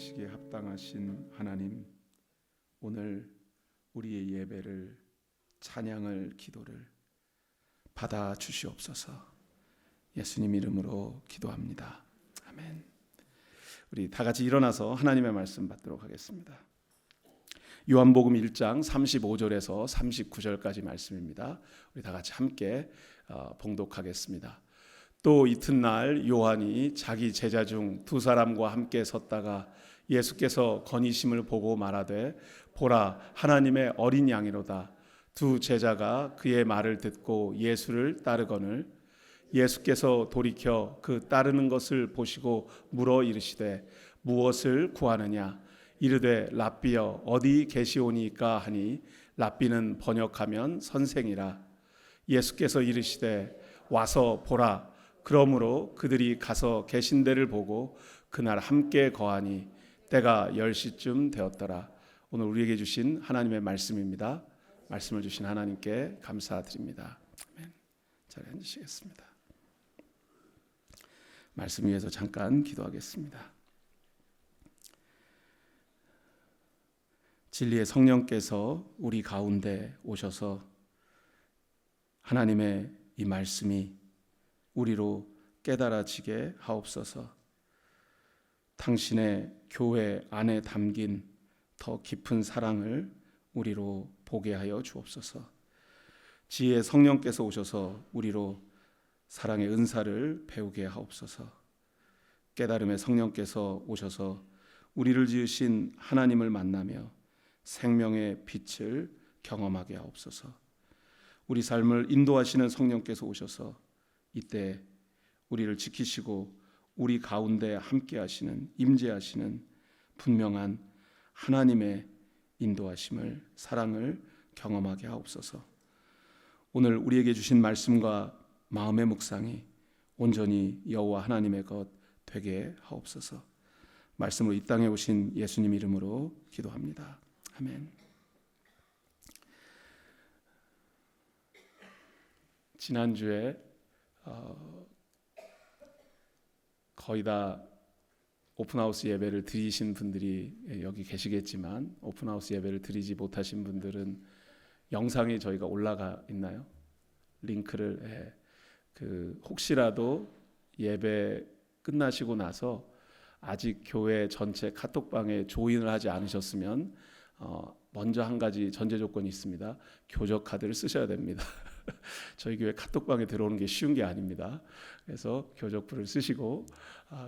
찬양하시기에 합당하신 하나님, 오늘 우리의 예배를, 찬양을, 기도를 받아 주시옵소서. 예수님 이름으로 기도합니다. 아멘. 우리 다 같이 일어나서 하나님의 말씀 받도록 하겠습니다. 요한복음 1장 35절에서 39절까지 말씀입니다. 우리 다 같이 함께 봉독하겠습니다. 또 이튿날 요한이 자기 제자 중 두 사람과 함께 섰다가 예수께서 건의심을 보고 말하되, 보라, 하나님의 어린 양이로다. 두 제자가 그의 말을 듣고 예수를 따르거늘 예수께서 돌이켜 그 따르는 것을 보시고 물어 이르시되, 무엇을 구하느냐? 이르되, 랍비여, 어디 계시오니까 하니, 랍비는 번역하면 선생이라. 예수께서 이르시되, 와서 보라. 그러므로 그들이 가서 계신 데를 보고 그날 함께 거하니 때가 10시쯤 되었더라. 오늘 우리에게 주신 하나님의 말씀입니다. 말씀을 주신 하나님께 감사드립니다. 아멘. 자리에 앉으시겠습니다. 말씀 위해서 잠깐 기도하겠습니다. 진리의 성령께서 우리 가운데 오셔서 하나님의 이 말씀이 우리로 깨달아지게 하옵소서. 당신의 교회 안에 담긴 더 깊은 사랑을 우리로 보게 하여 주옵소서. 지혜의 성령께서 오셔서 우리로 사랑의 은사를 배우게 하옵소서. 깨달음의 성령께서 오셔서 우리를 지으신 하나님을 만나며 생명의 빛을 경험하게 하옵소서. 우리 삶을 인도하시는 성령께서 오셔서 이때 우리를 지키시고 우리 가운데 함께 하시는, 임재하시는 분명한 하나님의 인도하심을, 사랑을 경험하게 하옵소서. 오늘 우리에게 주신 말씀과 마음의 묵상이 온전히 여호와 하나님의 것 되게 하옵소서. 말씀으로 이 땅에 오신 예수님 이름으로 기도합니다. 아멘. 지난주에 거의 다 오픈하우스 예배를 드리신 분들이 여기 계시겠지만, 오픈하우스 예배를 드리지 못하신 분들은 영상이 저희가 올라가 있나요? 링크를 혹시라도 예배 끝나시고 나서 아직 교회 전체 카톡방에 조인을 하지 않으셨으면 먼저 한 가지 전제 조건이 있습니다. 교적 카드를 쓰셔야 됩니다. 저희 교회 카톡방에 들어오는 게 쉬운 게 아닙니다. 그래서 교적부를 쓰시고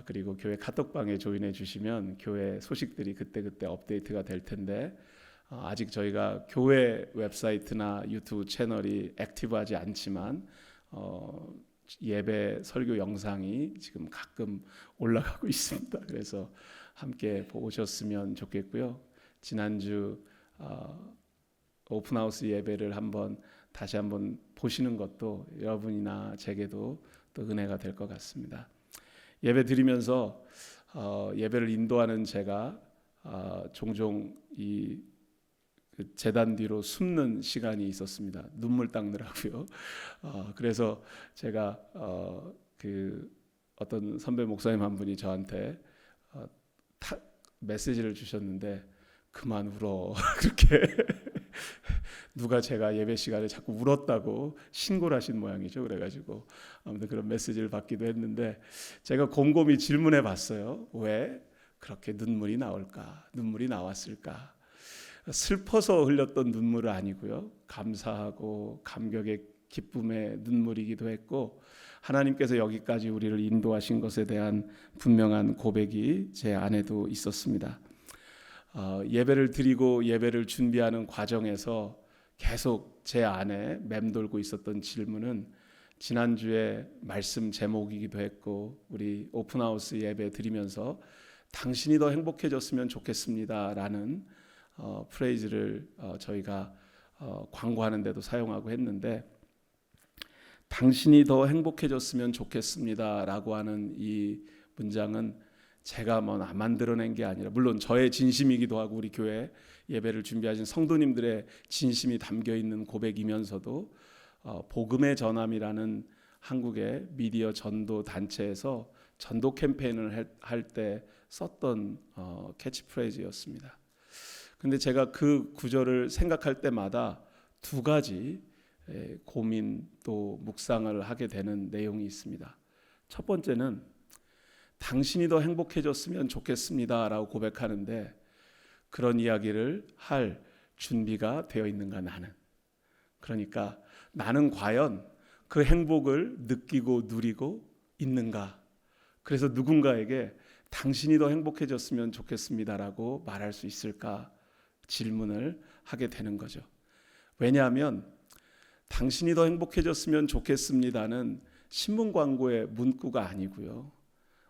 그리고 교회 카톡방에 조인해 주시면 교회 소식들이 그때그때 업데이트가 될 텐데, 아직 저희가 교회 웹사이트나 유튜브 채널이 액티브하지 않지만 예배 설교 영상이 지금 가끔 올라가고 있습니다. 그래서 함께 보셨으면 좋겠고요. 지난주 오픈하우스 예배를 다시 한번 보시는 것도 여러분이나 제게도 또 은혜가 될 것 같습니다. 예배 드리면서 예배를 인도하는 제가 종종 이 제단 뒤로 숨는 시간이 있었습니다. 눈물 닦느라고요. 그래서 제가 어떤 선배 목사님 한 분이 저한테 메시지를 주셨는데, 그만 울어. 그렇게 누가 제가 예배 시간에 자꾸 울었다고 신고를 하신 모양이죠. 그래가지고 아무튼 그런 메시지를 받기도 했는데, 제가 곰곰이 질문해 봤어요. 왜 그렇게 눈물이 나올까? 눈물이 나왔을까? 슬퍼서 흘렸던 눈물은 아니고요. 감사하고 감격의 기쁨의 눈물이기도 했고, 하나님께서 여기까지 우리를 인도하신 것에 대한 분명한 고백이 제 안에도 있었습니다. 예배를 드리고 예배를 준비하는 과정에서 계속 제 안에 맴돌고 있었던 질문은 지난주에 말씀 제목이기도 했고, 우리 오픈하우스 예배 드리면서 당신이 더 행복해졌으면 좋겠습니다 라는 프레이즈를 저희가 광고하는 데도 사용하고 했는데, 당신이 더 행복해졌으면 좋겠습니다 라고 하는 이 문장은 제가 만들어낸 게 아니라, 물론 저의 진심이기도 하고 우리 교회 예배를 준비하신 성도님들의 진심이 담겨있는 고백이면서도 복음의 전함이라는 한국의 미디어 전도 단체에서 전도 캠페인을 할 때 썼던 캐치프레이즈였습니다. 근데 제가 그 구절을 생각할 때마다 두 가지 고민 또 묵상을 하게 되는 내용이 있습니다. 첫 번째는 당신이 더 행복해졌으면 좋겠습니다라고 고백하는데 그런 이야기를 할 준비가 되어 있는가 나는. 그러니까 나는 과연 그 행복을 느끼고 누리고 있는가. 그래서 누군가에게 당신이 더 행복해졌으면 좋겠습니다라고 말할 수 있을까 질문을 하게 되는 거죠. 왜냐하면 당신이 더 행복해졌으면 좋겠습니다는 신문 광고의 문구가 아니고요.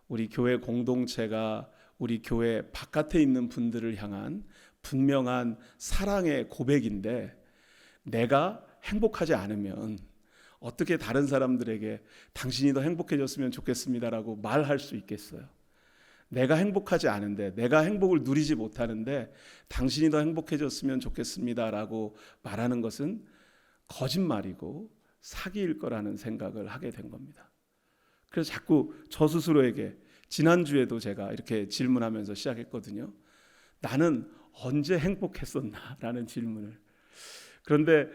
우리 교회 공동체가 우리 교회 바깥에 있는 분들을 향한 분명한 사랑의 고백인데 내가 행복하지 않으면 어떻게 다른 사람들에게 당신이 더 행복해졌으면 좋겠습니다라고 말할 수 있겠어요? 내가 행복하지 않은데 내가 행복을 누리지 못하는데 당신이 더 행복해졌으면 좋겠습니다라고 말하는 것은 거짓말이고 사기일 거라는 생각을 하게 된 겁니다. 그래서 자꾸 저 스스로에게 지난주에도 제가 이렇게 질문하면서 시작했거든요. 나는 언제 행복했었나? 라는 질문을. 그런데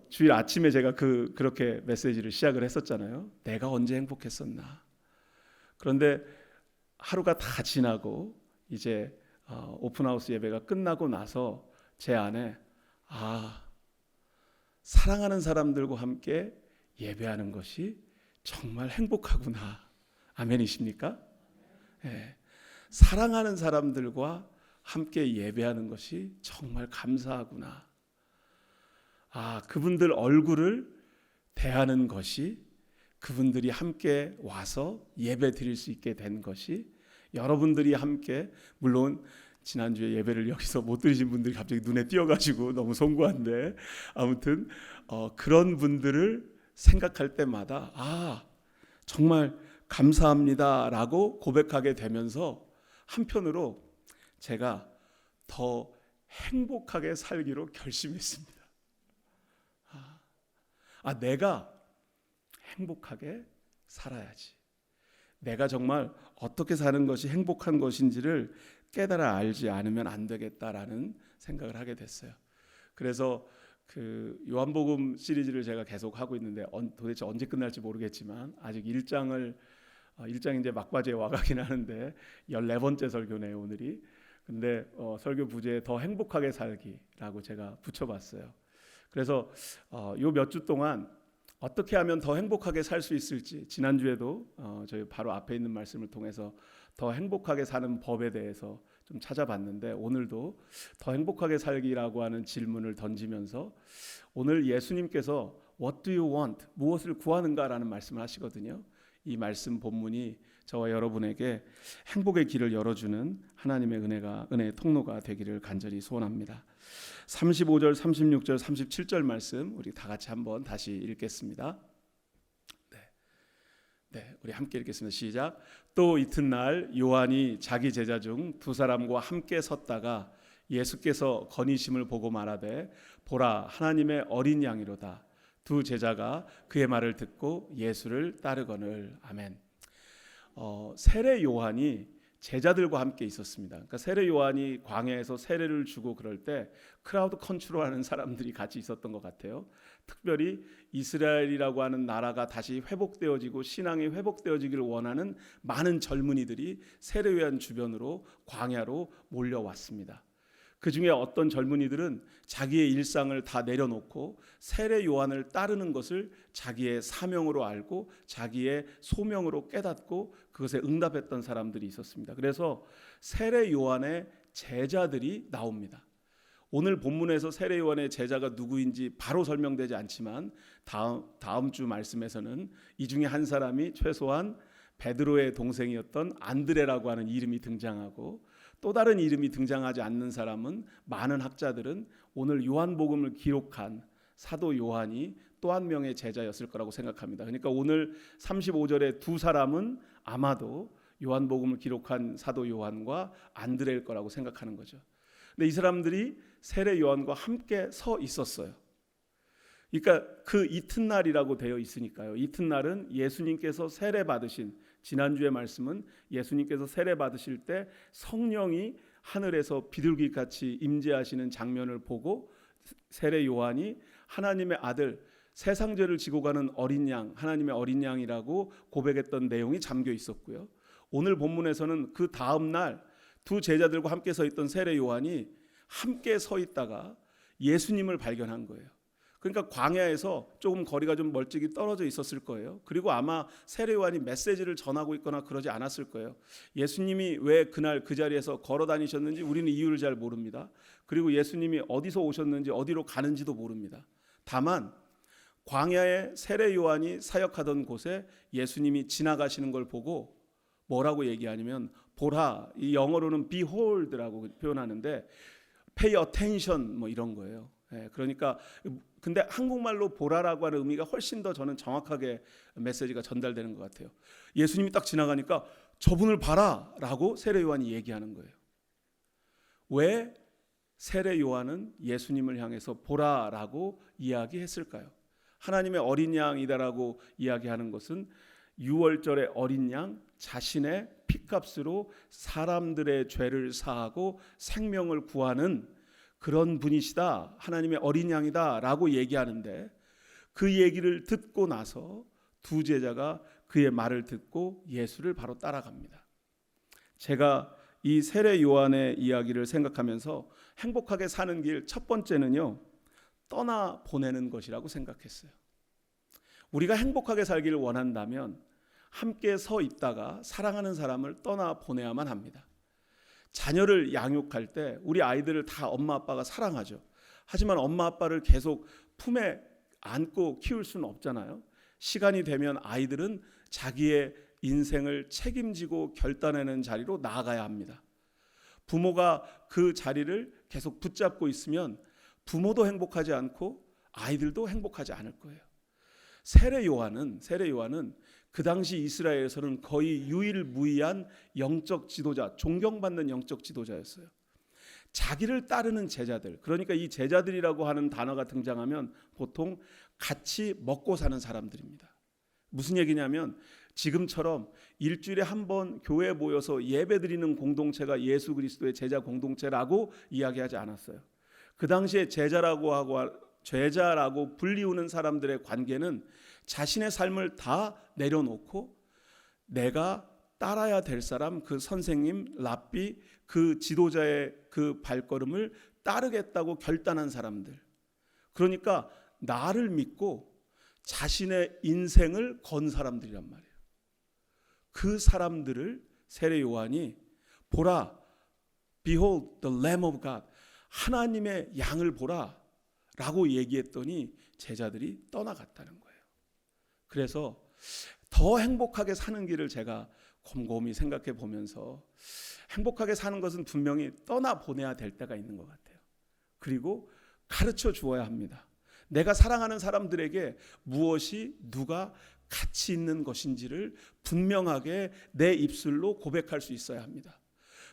주일 아침에 제가 그렇게 메시지를 시작을 했었잖아요. 내가 언제 행복했었나? 그런데 하루가 다 지나고 이제 오픈하우스 예배가 끝나고 나서 제 안에 사랑하는 사람들과 함께 예배하는 것이 정말 행복하구나. 아멘이십니까? 네. 사랑하는 사람들과 함께 예배하는 것이 정말 감사하구나. 그분들 얼굴을 대하는 것이 그분들이 함께 와서 예배 드릴 수 있게 된 것이 여러분들이 함께 물론 지난주에 예배를 여기서 못 드리신 분들이 갑자기 눈에 띄어가지고 너무 송구한데 아무튼 그런 분들을 생각할 때마다 정말 감사합니다라고 고백하게 되면서 한편으로 제가 더 행복하게 살기로 결심했습니다. 내가 행복하게 살아야지. 내가 정말 어떻게 사는 것이 행복한 것인지를 깨달아 알지 않으면 안 되겠다라는 생각을 하게 됐어요. 그래서 그 요한복음 시리즈를 제가 계속 하고 있는데 도대체 언제 끝날지 모르겠지만 아직 1장이 이제 막바지에 와가긴 하는데 14번째 설교네요 오늘이. 근데 설교 부제에 더 행복하게 살기라고 제가 붙여봤어요. 그래서 요 몇 주 동안 어떻게 하면 더 행복하게 살 수 있을지 지난주에도 저희 바로 앞에 있는 말씀을 통해서 더 행복하게 사는 법에 대해서 좀 찾아봤는데 오늘도 더 행복하게 살기라고 하는 질문을 던지면서 오늘 예수님께서 What do you want? 무엇을 구하는가라는 말씀을 하시거든요. 이 말씀 본문이 저와 여러분에게 행복의 길을 열어주는 하나님의 은혜의 통로가 되기를 간절히 소원합니다. 35절, 36절, 37절 말씀 우리 다 같이 한번 다시 읽겠습니다. 네, 우리 함께 읽겠습니다. 시작. 또 이튿날 요한이 자기 제자 중 두 사람과 함께 섰다가 예수께서 건의심을 보고 말하되 보라 하나님의 어린 양이로다. 두 제자가 그의 말을 듣고 예수를 따르거늘. 아멘. 세례 요한이 제자들과 함께 있었습니다. 그러니까 세례 요한이 광야에서 세례를 주고 그럴 때 크라우드 컨트롤하는 사람들이 같이 있었던 것 같아요. 특별히 이스라엘이라고 하는 나라가 다시 회복되어지고 신앙이 회복되어지기를 원하는 많은 젊은이들이 세례 요한 주변으로 광야로 몰려왔습니다. 그 중에 어떤 젊은이들은 자기의 일상을 다 내려놓고 세례 요한을 따르는 것을 자기의 사명으로 알고 자기의 소명으로 깨닫고 그것에 응답했던 사람들이 있었습니다. 그래서 세례 요한의 제자들이 나옵니다. 오늘 본문에서 세례 요한의 제자가 누구인지 바로 설명되지 않지만 다음 주 말씀에서는 이 중에 한 사람이 최소한 베드로의 동생이었던 안드레라고 하는 이름이 등장하고 또 다른 이름이 등장하지 않는 사람은 많은 학자들은 오늘 요한복음을 기록한 사도 요한이 또 한 명의 제자였을 거라고 생각합니다. 그러니까 오늘 35절의 두 사람은 아마도 요한복음을 기록한 사도 요한과 안드레일 거라고 생각하는 거죠. 근데 이 사람들이 세례 요한과 함께 서 있었어요. 그러니까 그 이튿날이라고 되어 있으니까요. 이튿날은 예수님께서 세례 받으신 지난주의 말씀은 예수님께서 세례 받으실 때 성령이 하늘에서 비둘기같이 임재하시는 장면을 보고 세례 요한이 하나님의 아들, 세상 죄를 지고 가는 어린 양, 하나님의 어린 양이라고 고백했던 내용이 잠겨 있었고요. 오늘 본문에서는 그 다음 날 두 제자들과 함께 서 있던 세례 요한이 함께 서 있다가 예수님을 발견한 거예요. 그러니까 광야에서 조금 거리가 좀 멀찍이 떨어져 있었을 거예요. 그리고 아마 세례 요한이 메시지를 전하고 있거나 그러지 않았을 거예요. 예수님이 왜 그날 그 자리에서 걸어 다니셨는지 우리는 이유를 잘 모릅니다. 그리고 예수님이 어디서 오셨는지 어디로 가는지도 모릅니다. 다만 광야에 세례 요한이 사역하던 곳에 예수님이 지나가시는 걸 보고 뭐라고 얘기하냐면 보라, 이 영어로는 behold라고 표현하는데 pay attention 뭐 이런 거예요. 그러니까 근데 한국말로 보라라고 하는 의미가 훨씬 더 저는 정확하게 메시지가 전달되는 것 같아요. 예수님이 딱 지나가니까 저분을 봐라라고 세례 요한이 얘기하는 거예요. 왜 세례 요한은 예수님을 향해서 보라라고 이야기했을까요? 하나님의 어린 양이다라고 이야기하는 것은 유월절의 어린 양, 자신의 피값으로 사람들의 죄를 사하고 생명을 구하는 그런 분이시다, 하나님의 어린 양이다 라고 얘기하는데, 그 얘기를 듣고 나서 두 제자가 그의 말을 듣고 예수를 바로 따라갑니다. 제가 이 세례 요한의 이야기를 생각하면서 행복하게 사는 길 첫 번째는요, 떠나 보내는 것이라고 생각했어요. 우리가 행복하게 살기를 원한다면 함께 서 있다가 사랑하는 사람을 떠나 보내야만 합니다. 자녀를 양육할 때 우리 아이들을 다 엄마 아빠가 사랑하죠. 하지만 엄마 아빠를 계속 품에 안고 키울 수는 없잖아요. 시간이 되면 아이들은 자기의 인생을 책임지고 결단하는 자리로 나아가야 합니다. 부모가 그 자리를 계속 붙잡고 있으면 부모도 행복하지 않고 아이들도 행복하지 않을 거예요. 세례 요한은 그 당시 이스라엘에서는 거의 유일무이한 영적 지도자, 존경받는 영적 지도자였어요. 자기를 따르는 제자들, 그러니까 이 제자들이라고 하는 단어가 등장하면 보통 같이 먹고 사는 사람들입니다. 무슨 얘기냐면 지금처럼 일주일에 한 번 교회에 모여서 예배드리는 공동체가 예수 그리스도의 제자 공동체라고 이야기하지 않았어요. 그 당시에 제자라고 불리우는 사람들의 관계는 자신의 삶을 다 내려놓고 내가 따라야 될 사람, 그 선생님, 랍비, 그 지도자의 그 발걸음을 따르겠다고 결단한 사람들, 그러니까 나를 믿고 자신의 인생을 건 사람들이란 말이에요. 그 사람들을 세례 요한이 보라, behold the Lamb of God, 하나님의 양을 보라 라고 얘기했더니 제자들이 떠나갔다는 거예요. 그래서 더 행복하게 사는 길을 제가 곰곰이 생각해 보면서 행복하게 사는 것은 분명히 떠나보내야 될 때가 있는 것 같아요. 그리고 가르쳐 주어야 합니다. 내가 사랑하는 사람들에게 무엇이 누가 가치 있는 것인지를 분명하게 내 입술로 고백할 수 있어야 합니다.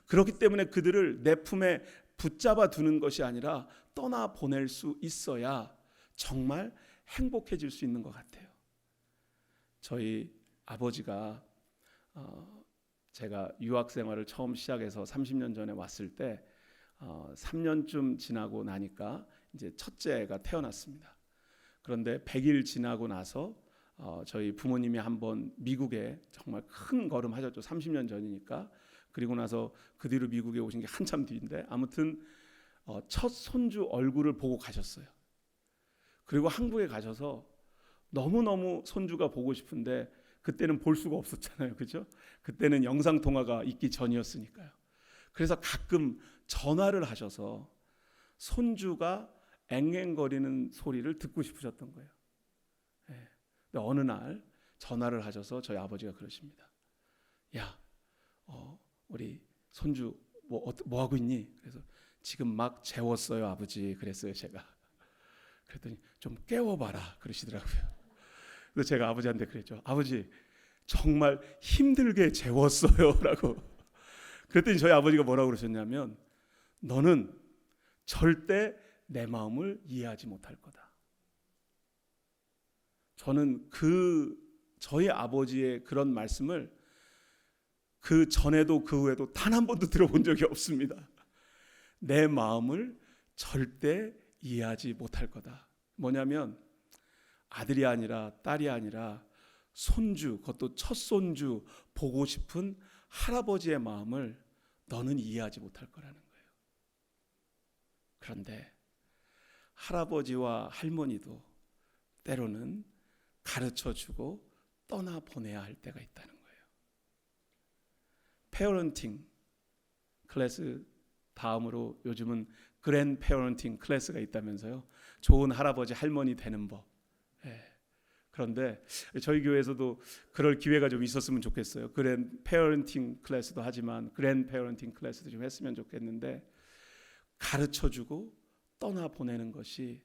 그렇기 때문에 그들을 내 품에 붙잡아 두는 것이 아니라 떠나보낼 수 있어야 정말 행복해질 수 있는 것 같아요. 저희 아버지가 제가 유학 생활을 처음 시작해서 30년 전에 왔을 때 3년쯤 지나고 나니까 이제 첫째가 태어났습니다. 그런데 100일 지나고 나서 저희 부모님이 한번 미국에 정말 큰 걸음 하셨죠. 30년 전이니까. 그리고 나서 그 뒤로 미국에 오신 게 한참 뒤인데 아무튼 첫 손주 얼굴을 보고 가셨어요. 그리고 한국에 가셔서 너무너무 손주가 보고 싶은데 그때는 볼 수가 없었잖아요. 그죠? 그때는 영상통화가 있기 전이었으니까요. 그래서 가끔 전화를 하셔서 손주가 앵앵거리는 소리를 듣고 싶으셨던 거예요. 네. 근데 어느 날 전화를 하셔서 저희 아버지가 그러십니다. 야, 우리 손주 뭐 하고 있니? 그래서 지금 막 재웠어요, 아버지. 그랬어요, 제가. 그랬더니 좀 깨워봐라 그러시더라고요. 그래서 제가 아버지한테 그랬죠. 아버지, 정말 힘들게 재웠어요 라고. 그랬더니 저희 아버지가 뭐라고 그러셨냐면, 너는 절대 내 마음을 이해하지 못할 거다. 저는 저희 아버지의 그런 말씀을 그 전에도 그 후에도 단 한 번도 들어본 적이 없습니다. 내 마음을 절대 이해하지 못할 거다. 뭐냐면 아들이 아니라 딸이 아니라 손주, 그것도 첫 손주 보고 싶은 할아버지의 마음을 너는 이해하지 못할 거라는 거예요. 그런데 할아버지와 할머니도 때로는 가르쳐주고 떠나보내야 할 때가 있다는 거예요. 페어런팅 클래스 다음으로 요즘은 그랜 페어런팅 클래스가 있다면서요. 좋은 할아버지 할머니 되는 법. 그런데 저희 교회에서도 그럴 기회가 좀 있었으면 좋겠어요. 그랜 페어런팅 클래스도 하지만 그랜 페어런팅 클래스도 좀 했으면 좋겠는데, 가르쳐주고 떠나보내는 것이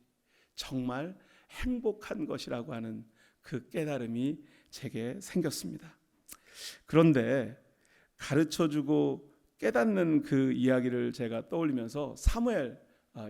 정말 행복한 것이라고 하는 그 깨달음이 제게 생겼습니다. 그런데 가르쳐주고 깨닫는 그 이야기를 제가 떠올리면서 사무엘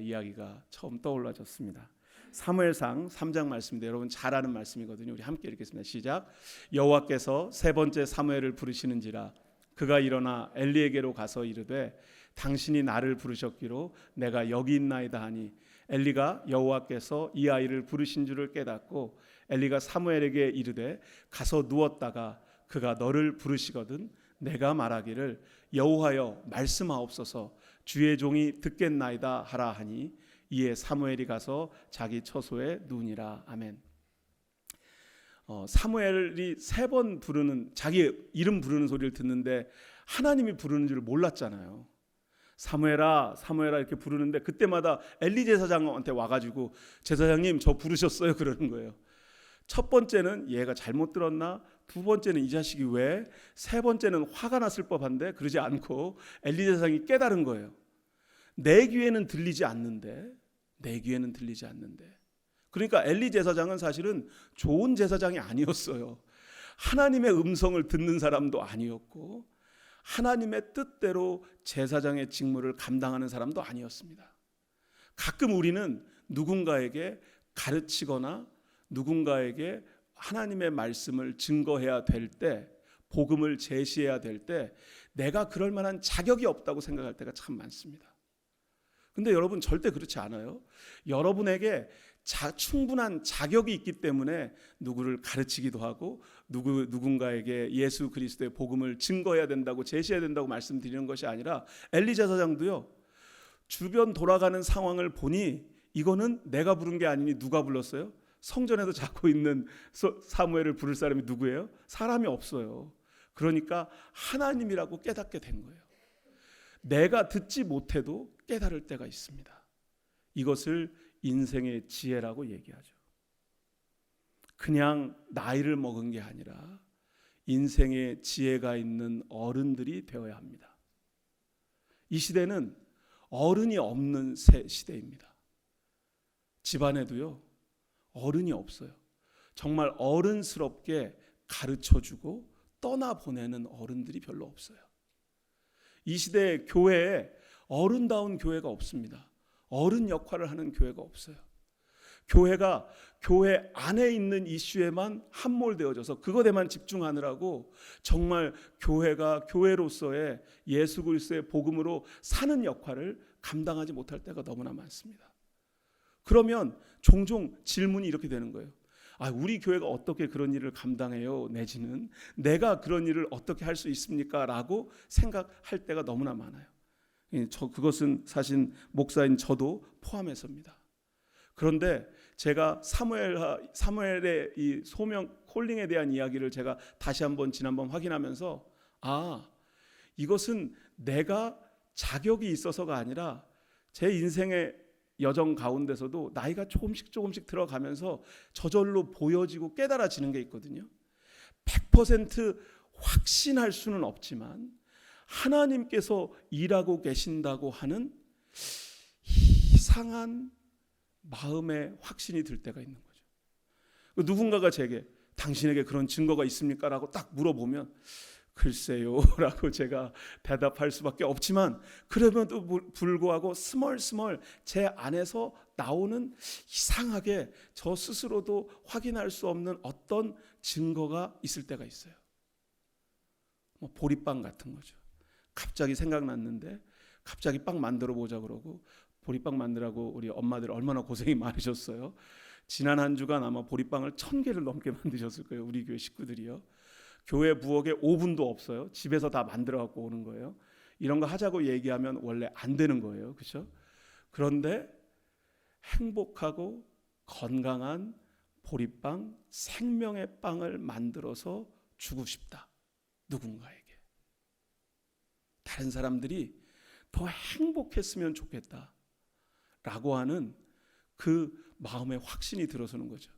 이야기가 처음 떠올라졌습니다. 사무엘상 3장 말씀인데 여러분 잘 아는 말씀이거든요. 우리 함께 읽겠습니다. 시작. 여호와께서 세 번째 사무엘을 부르시는지라 그가 일어나 엘리에게로 가서 이르되 당신이 나를 부르셨기로 내가 여기 있나이다 하니 엘리가 여호와께서 이 아이를 부르신 줄을 깨닫고 엘리가 사무엘에게 이르되 가서 누웠다가 그가 너를 부르시거든 내가 말하기를 여호와여 말씀하옵소서 주의 종이 듣겠나이다 하라 하니 이에 사무엘이 가서 자기 처소에 누우니라. 아멘. 사무엘이 3번 부르는, 자기 이름 부르는 소리를 듣는데 하나님이 부르는 줄 몰랐잖아요. 사무엘아 사무엘아 이렇게 부르는데 그때마다 엘리 제사장한테 와가지고 제사장님 저 부르셨어요 그러는 거예요. 첫 번째는 얘가 잘못 들었나, 두 번째는 이 자식이 왜, 세 번째는 화가 났을 법한데 그러지 않고 엘리 제사장이 깨달은 거예요. 내 귀에는 들리지 않는데, 내 귀에는 들리지 않는데. 그러니까 엘리 제사장은 사실은 좋은 제사장이 아니었어요. 하나님의 음성을 듣는 사람도 아니었고 하나님의 뜻대로 제사장의 직무를 감당하는 사람도 아니었습니다. 가끔 우리는 누군가에게 가르치거나 누군가에게 하나님의 말씀을 증거해야 될 때, 복음을 제시해야 될 때 내가 그럴 만한 자격이 없다고 생각할 때가 참 많습니다. 근데 여러분 절대 그렇지 않아요. 여러분에게 충분한 자격이 있기 때문에 누구를 가르치기도 하고 누군가에게 예수 그리스도의 복음을 증거해야 된다고, 제시해야 된다고 말씀드리는 것이 아니라 엘리 제사장도요, 주변 돌아가는 상황을 보니 이거는 내가 부른 게 아니니 누가 불렀어요? 성전에도 잡고 있는 사무엘을 부를 사람이 누구예요? 사람이 없어요. 그러니까 하나님이라고 깨닫게 된 거예요. 내가 듣지 못해도 깨달을 때가 있습니다. 이것을 인생의 지혜라고 얘기하죠. 그냥 나이를 먹은 게 아니라 인생의 지혜가 있는 어른들이 되어야 합니다. 이 시대는 어른이 없는 시대입니다. 집안에도요, 어른이 없어요. 정말 어른스럽게 가르쳐주고 떠나보내는 어른들이 별로 없어요. 이 시대의 교회에 어른다운 교회가 없습니다. 어른 역할을 하는 교회가 없어요. 교회가 교회 안에 있는 이슈에만 함몰되어져서 그것에만 집중하느라고 정말 교회가 교회로서의 예수 그리스도의 복음으로 사는 역할을 감당하지 못할 때가 너무나 많습니다. 그러면 종종 질문이 이렇게 되는 거예요. 우리 교회가 어떻게 그런 일을 감당해요? 내지는 내가 그런 일을 어떻게 할 수 있습니까? 라고 생각할 때가 너무나 많아요. 그것은 사실 목사인 저도 포함해서입니다. 그런데 제가 사무엘의 이 소명 콜링에 대한 이야기를 제가 다시 한번 지난번 확인하면서 이것은 내가 자격이 있어서가 아니라 제 인생의 여정 가운데서도 나이가 조금씩 들어가면서 저절로 보여지고 깨달아지는 게 있거든요. 100% 확신할 수는 없지만 하나님께서 일하고 계신다고 하는 이상한 마음의 확신이 들 때가 있는 거죠. 누군가가 제게 당신에게 그런 증거가 있습니까? 라고 딱 물어보면 글쎄요 라고 제가 대답할 수밖에 없지만, 그럼에도 불구하고 스멀스멀 제 안에서 나오는 이상하게 저 스스로도 확인할 수 없는 어떤 증거가 있을 때가 있어요. 뭐 보리빵 같은 거죠. 갑자기 생각났는데 갑자기 빵 만들어 보자 그러고 보리빵 만들라고 우리 엄마들 얼마나 고생이 많으셨어요. 지난 한 주간 아마 보리빵을 1000개를 넘게 만드셨을 거예요. 우리 교회 식구들이요. 교회 부엌에 오븐도 없어요. 집에서 다 만들어 갖고 오는 거예요. 이런 거 하자고 얘기하면 원래 안 되는 거예요. 그렇죠? 그런데 행복하고 건강한 보리빵, 생명의 빵을 만들어서 주고 싶다. 누군가에게. 다른 사람들이 더 행복했으면 좋겠다. 라고 하는 그 마음의 확신이 들어서는 거죠.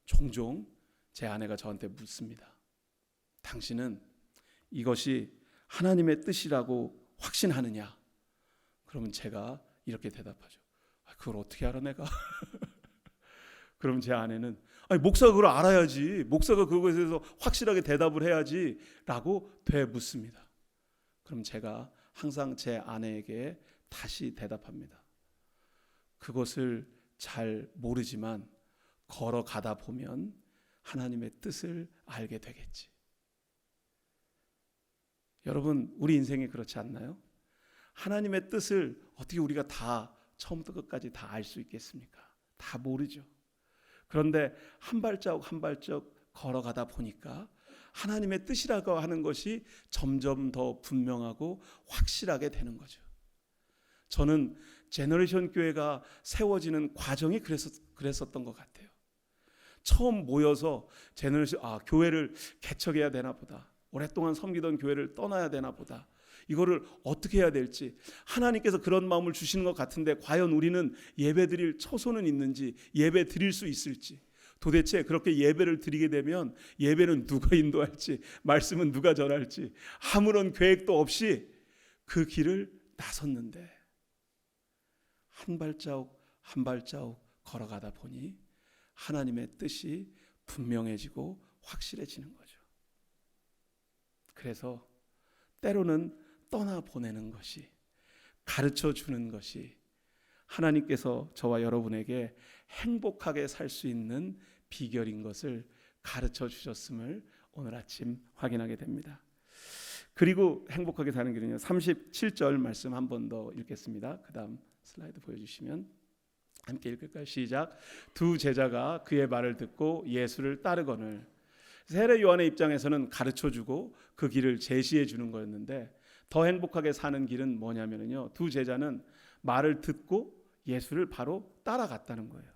종종 제 아내가 저한테 묻습니다. 당신은 이것이 하나님의 뜻이라고 확신하느냐? 그러면 제가 이렇게 대답하죠. 그걸 어떻게 알아 내가? 그럼 제 아내는 목사가 그걸 알아야지. 목사가 그것에 대해서 확실하게 대답을 해야지 라고 되묻습니다. 그럼 제가 항상 제 아내에게 다시 대답합니다. 그것을 잘 모르지만 걸어가다 보면 하나님의 뜻을 알게 되겠지. 여러분, 우리 인생이 그렇지 않나요? 하나님의 뜻을 어떻게 우리가 다 처음부터 끝까지 다 알 수 있겠습니까? 다 모르죠. 그런데 한 발자국 한 발자국 걸어가다 보니까 하나님의 뜻이라고 하는 것이 점점 더 분명하고 확실하게 되는 거죠. 저는 제너레이션 교회가 세워지는 과정이 그랬었던 것 같아요. 처음 모여서 제너레이션 교회를 개척해야 되나 보다. 오랫동안 섬기던 교회를 떠나야 되나 보다. 이거를 어떻게 해야 될지 하나님께서 그런 마음을 주시는 것 같은데 과연 우리는 예배 드릴 처소는 있는지, 예배 드릴 수 있을지, 도대체 그렇게 예배를 드리게 되면 예배는 누가 인도할지, 말씀은 누가 전할지 아무런 계획도 없이 그 길을 나섰는데 한 발자국 한 발자국 걸어가다 보니 하나님의 뜻이 분명해지고 확실해지는 거죠. 그래서 때로는 떠나보내는 것이, 가르쳐 주는 것이 하나님께서 저와 여러분에게 행복하게 살 수 있는 비결인 것을 가르쳐 주셨음을 오늘 아침 확인하게 됩니다. 그리고 행복하게 사는 길은요, 37절 말씀 한 번 더 읽겠습니다. 그 다음 슬라이드 보여주시면 함께 읽을까요? 시작. 두 제자가 그의 말을 듣고 예수를 따르거늘. 세례 요한의 입장에서는 가르쳐주고 그 길을 제시해 주는 거였는데 더 행복하게 사는 길은 뭐냐면요, 두 제자는 말을 듣고 예수를 바로 따라갔다는 거예요.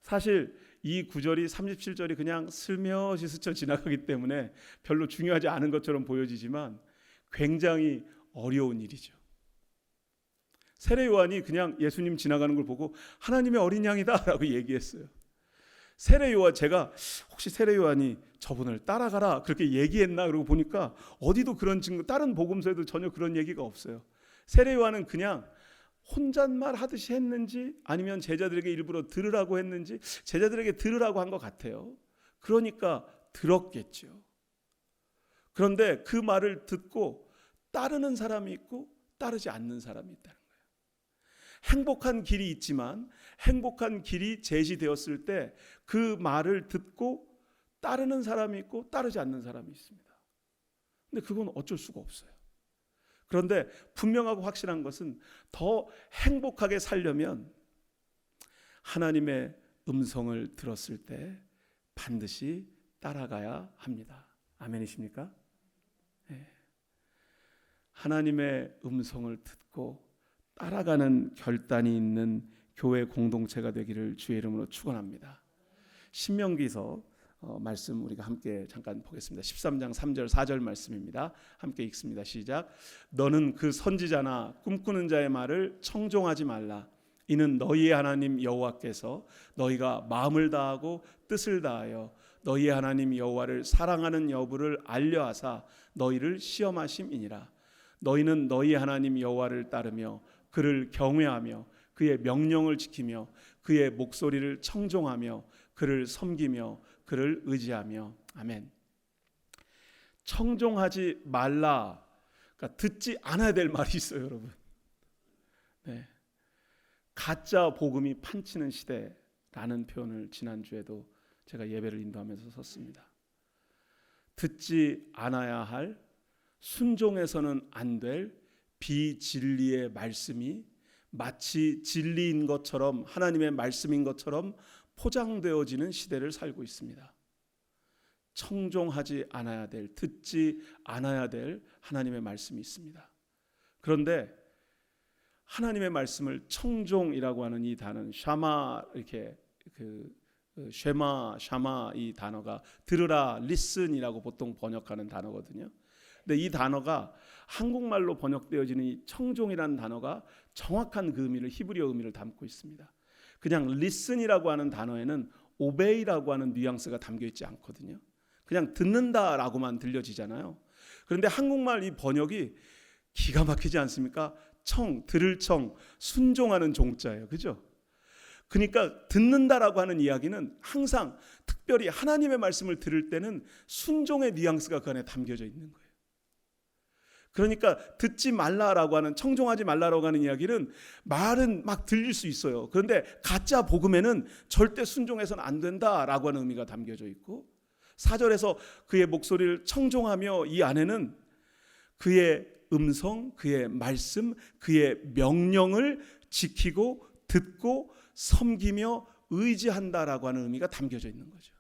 사실 이 구절이 37절이 그냥 슬며시 스쳐 지나가기 때문에 별로 중요하지 않은 것처럼 보여지지만 굉장히 어려운 일이죠. 세례 요한이 그냥 예수님 지나가는 걸 보고 하나님의 어린 양이다 라고 얘기했어요. 세례 요한, 제가 혹시 세례 요한이 저분을 따라가라 그렇게 얘기했나 그러고 보니까 어디도 그런 증거, 다른 복음서에도 전혀 그런 얘기가 없어요. 세례 요한은 그냥 혼잣말 하듯이 했는지 아니면 제자들에게 일부러 들으라고 했는지, 제자들에게 들으라고 한 것 같아요. 그러니까 들었겠죠. 그런데 그 말을 듣고 따르는 사람이 있고 따르지 않는 사람이 있다는 거예요. 행복한 길이 있지만 행복한 길이 제시되었을 때 그 말을 듣고 따르는 사람이 있고 따르지 않는 사람이 있습니다. 근데 그건 어쩔 수가 없어요. 그런데 분명하고 확실한 것은 더 행복하게 살려면 하나님의 음성을 들었을 때 반드시 따라가야 합니다. 아멘이십니까? 네. 하나님의 음성을 듣고 따라가는 결단이 있는 교회 공동체가 되기를 주의 이름으로 축원합니다. 신명기서 말씀 우리가 함께 잠깐 보겠습니다. 13장 3절 4절 말씀입니다. 함께 읽습니다. 시작. 너는 그 선지자나 꿈꾸는 자의 말을 청종하지 말라. 이는 너희의 하나님 여호와께서 너희가 마음을 다하고 뜻을 다하여 너희의 하나님 여호와를 사랑하는 여부를 알려하사 너희를 시험하심이니라. 너희는 너희 하나님 여호와를 따르며 그를 경외하며 그의 명령을 지키며 그의 목소리를 청종하며 그를 섬기며 그를 의지하며. 아멘. 청종하지 말라, 그러니까 듣지 않아야 될 말이 있어요, 여러분. 네. 가짜 복음이 판치는 시대라는 표현을 지난주에도 제가 예배를 인도하면서 썼습니다. 듣지 않아야 할, 순종해서는 안 될 비진리의 말씀이 마치 진리인 것처럼, 하나님의 말씀인 것처럼 포장되어지는 시대를 살고 있습니다. 청종하지 않아야 될, 듣지 않아야 될 하나님의 말씀이 있습니다. 그런데 하나님의 말씀을 청종이라고 하는 이 단어는 샤마, 이렇게 샤마 이 단어가 들으라, listen이라고 보통 번역하는 단어거든요. 근데 이 단어가 한국말로 번역되어지는 이 청종이라는 단어가 정확한 그 의미를, 히브리어 의미를 담고 있습니다. 그냥 listen이라고 하는 단어에는 obey라고 하는 뉘앙스가 담겨 있지 않거든요. 그냥 듣는다라고만 들려지잖아요. 그런데 한국말 이 번역이 기가 막히지 않습니까? 들을 청, 순종하는 종자예요. 그죠? 그러니까 듣는다라고 하는 이야기는 항상 특별히 하나님의 말씀을 들을 때는 순종의 뉘앙스가 그 안에 담겨져 있는 거예요. 그러니까 듣지 말라라고 하는, 청종하지 말라라고 하는 이야기는 말은 막 들릴 수 있어요. 그런데 가짜 복음에는 절대 순종해서는 안 된다라고 하는 의미가 담겨져 있고, 4절에서 그의 목소리를 청종하며, 이 안에는 그의 음성, 그의 말씀, 그의 명령을 지키고 듣고 섬기며 의지한다라고 하는 의미가 담겨져 있는 거죠.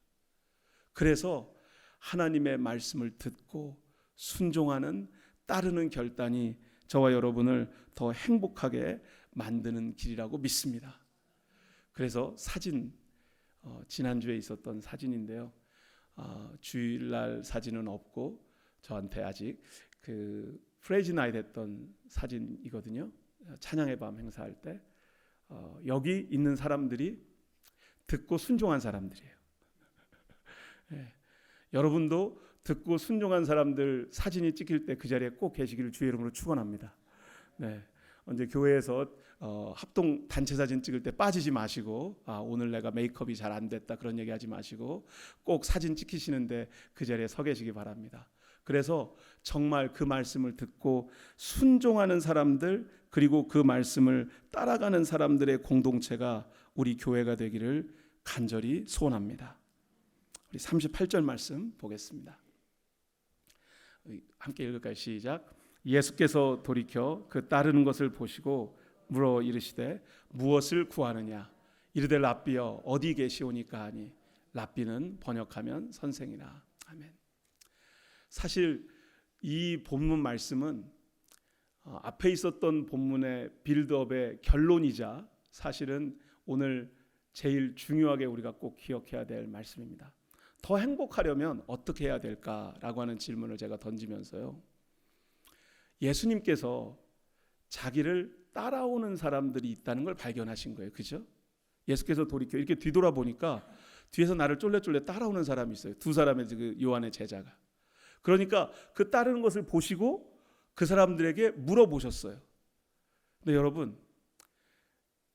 그래서 하나님의 말씀을 듣고 순종하는, 따르는 결단이 저와 여러분을 더 행복하게 만드는 길이라고 믿습니다. 그래서 사진, 지난주에 있었던 사진인데요. 주일날 사진은 없고 저한테 아직 그 프레이즈 나잇 했던 사진이거든요. 찬양의 밤 행사할 때 여기 있는 사람들이 듣고 순종한 사람들이에요. 네. 여러분도 듣고 순종한 사람들 사진이 찍힐 때 그 자리에 꼭 계시기를 주의 이름으로 축원합니다. 네. 언제 교회에서 합동 단체 사진 찍을 때 빠지지 마시고, 오늘 내가 메이크업이 잘 안 됐다 그런 얘기하지 마시고 꼭 사진 찍히시는데 그 자리에 서 계시기 바랍니다. 그래서 정말 그 말씀을 듣고 순종하는 사람들, 그리고 그 말씀을 따라가는 사람들의 공동체가 우리 교회가 되기를 간절히 소원합니다. 우리 38절 말씀 보겠습니다. 함께 읽을까요? 시작. 예수께서 돌이켜 그 따르는 것을 보시고 물어 이르시되 무엇을 구하느냐? 이르되 랍비여 어디 계시오니까 하니, 랍비는 번역하면 선생이라. 아멘. 사실 이 본문 말씀은 앞에 있었던 본문의 빌드업의 결론이자 사실은 오늘 제일 중요하게 우리가 꼭 기억해야 될 말씀입니다. 더 행복하려면 어떻게 해야 될까라고 하는 질문을 제가 던지면서요, 예수님께서 자기를 따라오는 사람들이 있다는 걸 발견하신 거예요. 그죠? 예수께서 돌이켜 이렇게 뒤돌아보니까 뒤에서 나를 쫄래쫄래 따라오는 사람이 있어요. 두 사람의 그 요한의 제자가. 그러니까 그 따르는 것을 보시고 그 사람들에게 물어보셨어요. 근데 여러분,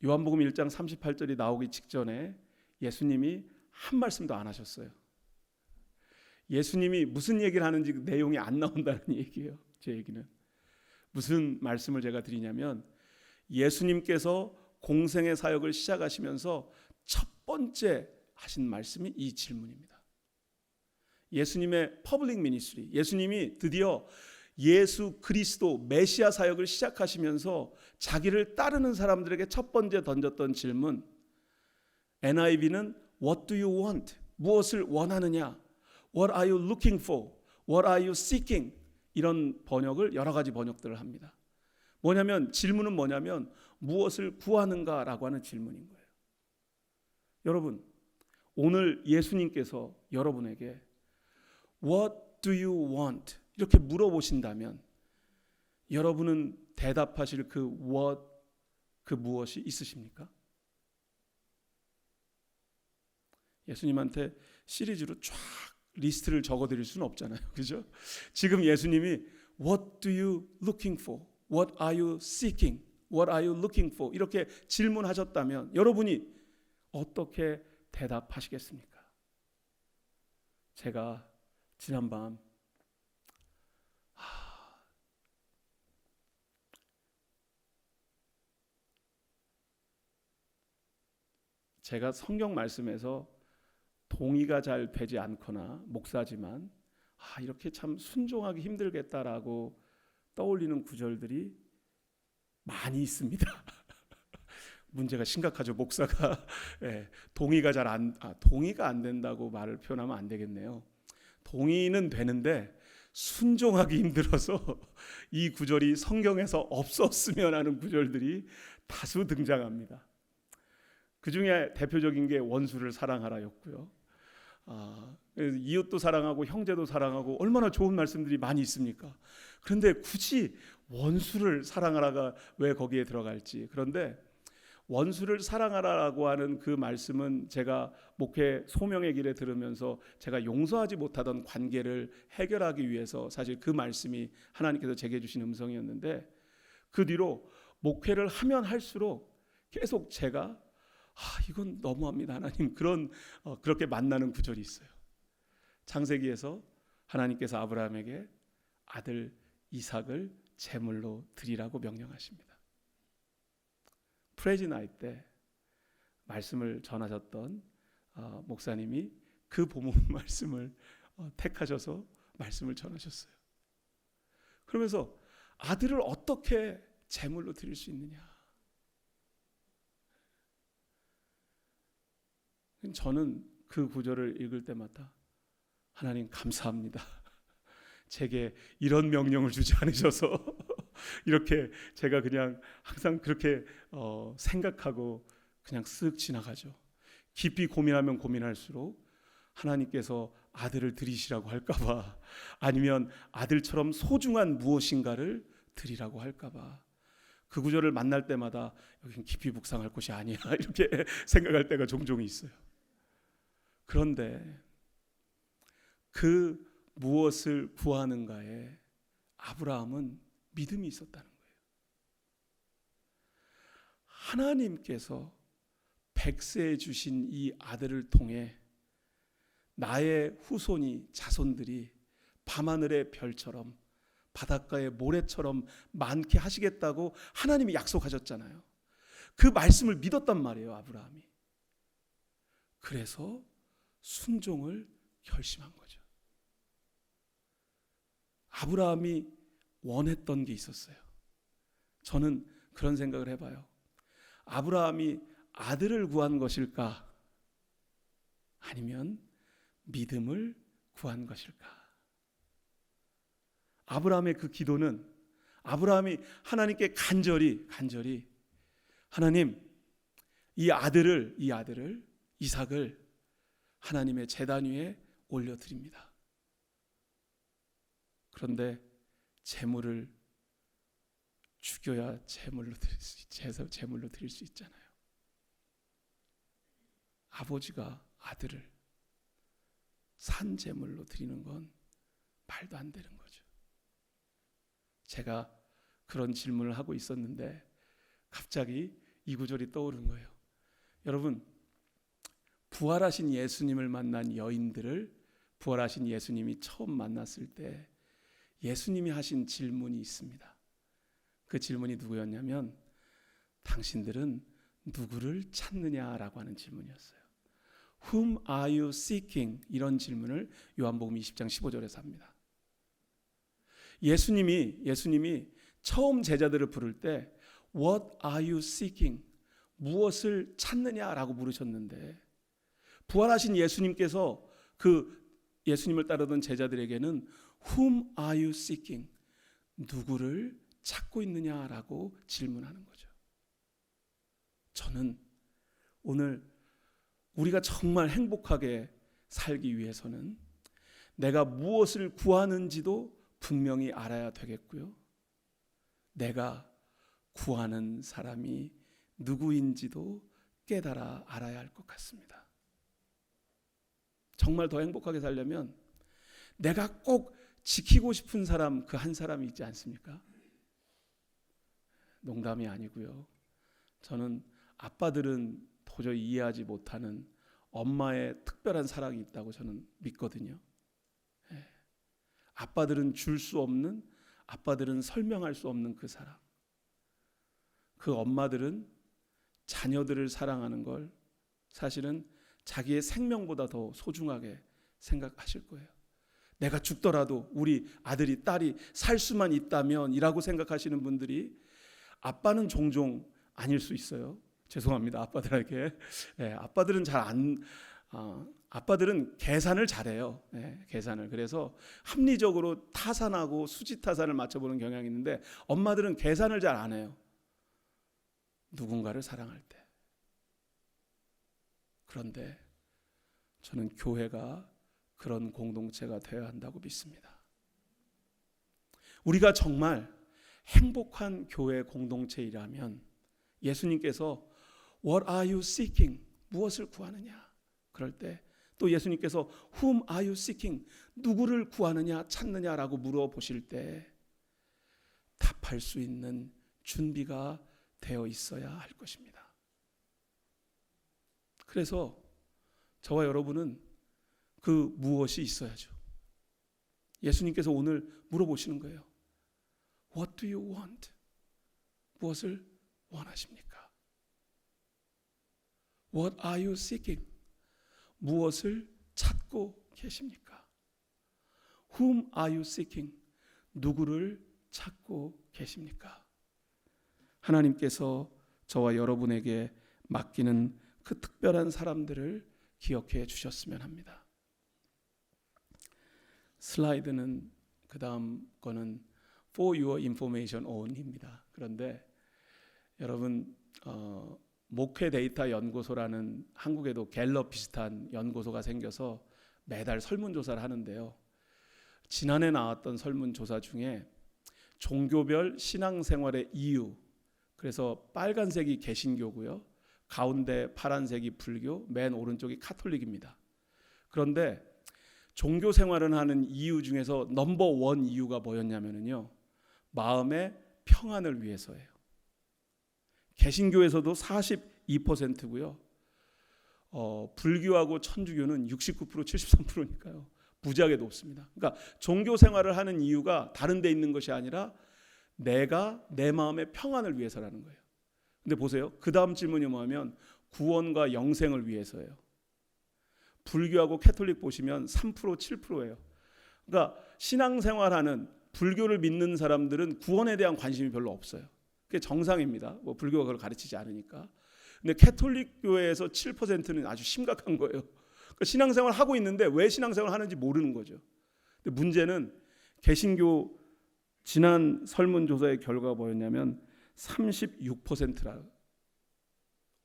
요한복음 1장 38절이 나오기 직전에 예수님이 한 말씀도 안 하셨어요. 예수님이 무슨 얘기를 하는지 그 내용이 안 나온다는 얘기예요. 제 얘기는 무슨 말씀을 제가 드리냐면, 예수님께서 공생의 사역을 시작하시면서 첫 번째 하신 말씀이 이 질문입니다. 예수님의 퍼블릭 미니스트리, 예수님이 드디어 예수 그리스도 메시아 사역을 시작하시면서 자기를 따르는 사람들에게 첫 번째 던졌던 질문, NIV는 What do you want? 무엇을 원하느냐? What are you looking for? What are you seeking? 이런 번역을, 여러 가지 번역들을 합니다. 뭐냐면, 질문은 뭐냐면 무엇을 구하는가라고 하는 질문인 거예요. 여러분, 오늘 예수님께서 여러분에게 What do you want? 이렇게 물어보신다면 여러분은 대답하실 그 what, 그 무엇이 있으십니까? 예수님한테 시리즈로 쫙 리스트를 적어드릴 수는 없잖아요. 그죠? 지금 예수님이 What do you looking for? What are you seeking? What are you looking for? 이렇게 질문하셨다면 여러분이 어떻게 대답하시겠습니까? 제가 지난밤 제가 성경 말씀에서 동의가 잘 되지 않거나 목사지만 이렇게 참 순종하기 힘들겠다라고 떠올리는 구절들이 많이 있습니다. 문제가 심각하죠. 목사가 동의가 동의가 안 된다고 말을 표현하면 안 되겠네요. 동의는 되는데 순종하기 힘들어서 이 구절이 성경에서 없었으면 하는 구절들이 다수 등장합니다. 그 중에 대표적인 게 원수를 사랑하라였고요. 이웃도 사랑하고 형제도 사랑하고 얼마나 좋은 말씀들이 많이 있습니까? 그런데 굳이 원수를 사랑하라가 왜 거기에 들어갈지. 그런데 원수를 사랑하라고 하는 그 말씀은 제가 목회 소명의 길에 들으면서 제가 용서하지 못하던 관계를 해결하기 위해서 사실 그 말씀이 하나님께서 제게 주신 음성이었는데, 그 뒤로 목회를 하면 할수록 계속 제가 이건 너무합니다 하나님, 그렇게 만나는 구절이 있어요. 창세기에서 하나님께서 아브라함에게 아들 이삭을 제물로 드리라고 명령하십니다. 프레지 나이 때 말씀을 전하셨던 목사님이 그 본문 말씀을 택하셔서 말씀을 전하셨어요. 그러면서 아들을 어떻게 제물로 드릴 수 있느냐. 저는 그 구절을 읽을 때마다 하나님 감사합니다. 제게 이런 명령을 주지 않으셔서 이렇게 제가 그냥 항상 그렇게 생각하고 그냥 쓱 지나가죠. 깊이 고민하면 고민할수록 하나님께서 아들을 드리시라고 할까봐, 아니면 아들처럼 소중한 무엇인가를 드리라고 할까봐 그 구절을 만날 때마다 여기는 깊이 묵상할 곳이 아니야 이렇게 생각할 때가 종종 있어요. 그런데 그 무엇을 구하는가에 아브라함은 믿음이 있었다는 거예요. 하나님께서 백세에 주신 이 아들을 통해 나의 후손이, 자손들이 밤하늘의 별처럼 바닷가의 모래처럼 많게 하시겠다고 하나님이 약속하셨잖아요. 그 말씀을 믿었단 말이에요, 아브라함이. 그래서 순종을 결심한 거죠. 아브라함이 원했던 게 있었어요. 저는 그런 생각을 해봐요. 아브라함이 아들을 구한 것일까? 아니면 믿음을 구한 것일까? 아브라함의 그 기도는, 아브라함이 하나님께 간절히 하나님, 이 아들을 이삭을 하나님의 제단 위에 올려드립니다. 그런데 제물을 죽여야 제물로 드릴 수 있잖아요. 아버지가 아들을 산 제물로 드리는 건 말도 안 되는 거죠. 제가 그런 질문을 하고 있었는데 갑자기 이 구절이 떠오른 거예요. 여러분, 부활하신 예수님을 만난 여인들을 부활하신 예수님이 처음 만났을 때 예수님이 하신 질문이 있습니다. 그 질문이 누구였냐면, 당신들은 누구를 찾느냐라고 하는 질문이었어요. Whom are you seeking? 이런 질문을 요한복음 20장 15절에서 합니다. 예수님이 처음 제자들을 부를 때 What are you seeking? 무엇을 찾느냐라고 물으셨는데, 부활하신 예수님께서 그 예수님을 따르던 제자들에게는 Whom are you seeking? 누구를 찾고 있느냐라고 질문하는 거죠. 저는 오늘 우리가 정말 행복하게 살기 위해서는 내가 무엇을 구하는지도 분명히 알아야 되겠고요. 내가 구하는 사람이 누구인지도 깨달아 알아야 할 것 같습니다. 정말 더 행복하게 살려면 내가 꼭 지키고 싶은 사람, 그 한 사람이 있지 않습니까? 농담이 아니고요. 저는 아빠들은 도저히 이해하지 못하는 엄마의 특별한 사랑이 있다고 저는 믿거든요. 아빠들은 줄 수 없는, 아빠들은 설명할 수 없는 그 사랑. 그 엄마들은 자녀들을 사랑하는 걸 사실은 자기의 생명보다 더 소중하게 생각하실 거예요. 내가 죽더라도 우리 아들이 딸이 살 수만 있다면 이라고 생각하시는 분들이 아빠는 종종 아닐 수 있어요. 죄송합니다, 아빠들에게. 아빠들은 아빠들은 계산을 잘해요. 계산을. 그래서 합리적으로 타산하고 수지 타산을 맞춰보는 경향이 있는데 엄마들은 계산을 잘 안 해요. 누군가를 사랑할 때. 그런데 저는 교회가 그런 공동체가 되어야 한다고 믿습니다. 우리가 정말 행복한 교회 공동체이라면 예수님께서 What are you seeking? 무엇을 구하느냐? 그럴 때 또 예수님께서 Whom are you seeking? 누구를 구하느냐 찾느냐라고 물어보실 때 답할 수 있는 준비가 되어 있어야 할 것입니다. 그래서 저와 여러분은 그 무엇이 있어야죠. 예수님께서 오늘 물어보시는 거예요. What do you want? 무엇을 원하십니까? What are you seeking? 무엇을 찾고 계십니까? Whom are you seeking? 누구를 찾고 계십니까? 하나님께서 저와 여러분에게 맡기는 그 특별한 사람들을 기억해 주셨으면 합니다. 슬라이드는 그 다음 거는 For your information only입니다. 그런데 여러분 목회 데이터 연구소라는 한국에도 갤럽 비슷한 연구소가 생겨서 매달 설문조사를 하는데요. 지난해 나왔던 설문조사 중에 종교별 신앙생활의 이유, 그래서 빨간색이 개신교고요. 가운데 파란색이 불교, 맨 오른쪽이 카톨릭입니다. 그런데 종교 생활을 하는 이유 중에서 넘버 원 이유가 뭐였냐면요. 마음의 평안을 위해서예요. 개신교에서도 42%고요. 불교하고 천주교는 69%, 73%니까요. 무지하게 높습니다. 그러니까 종교 생활을 하는 이유가 다른 데 있는 것이 아니라 내가 내 마음의 평안을 위해서라는 거예요. 근데 보세요. 그 다음 질문이 뭐냐면 구원과 영생을 위해서예요. 불교하고 캐톨릭 보시면 3%, 7%예요. 그러니까 신앙생활하는 불교를 믿는 사람들은 구원에 대한 관심이 별로 없어요. 그게 정상입니다. 뭐 불교가 그걸 가르치지 않으니까. 근데 캐톨릭 교회에서 7%는 아주 심각한 거예요. 그러니까 신앙생활 하고 있는데 왜 신앙생활 하는지 모르는 거죠. 근데 문제는 개신교 지난 설문조사의 결과가 뭐였냐면 36%라.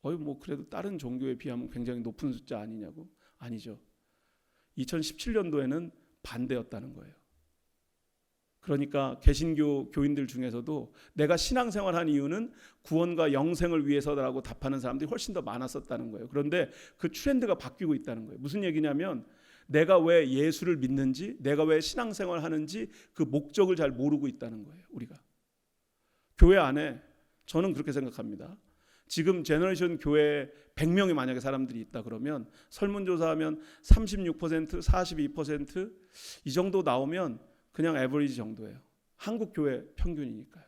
뭐 그래도 다른 종교에 비하면 굉장히 높은 숫자 아니냐고? 아니죠. 2017년도에는 반대였다는 거예요. 그러니까 개신교 교인들 중에서도 내가 신앙생활한 이유는 구원과 영생을 위해서라고 답하는 사람들이 훨씬 더 많았었다는 거예요. 그런데 그 트렌드가 바뀌고 있다는 거예요. 무슨 얘기냐면 내가 왜 예수를 믿는지, 내가 왜 신앙생활을 하는지 그 목적을 잘 모르고 있다는 거예요. 우리가 교회 안에 저는 그렇게 생각합니다. 지금 제너레이션 교회에 100명이 만약에 사람들이 있다 그러면 설문조사하면 36%, 42% 이 정도 나오면 그냥 에버리지 정도예요. 한국 교회 평균이니까요.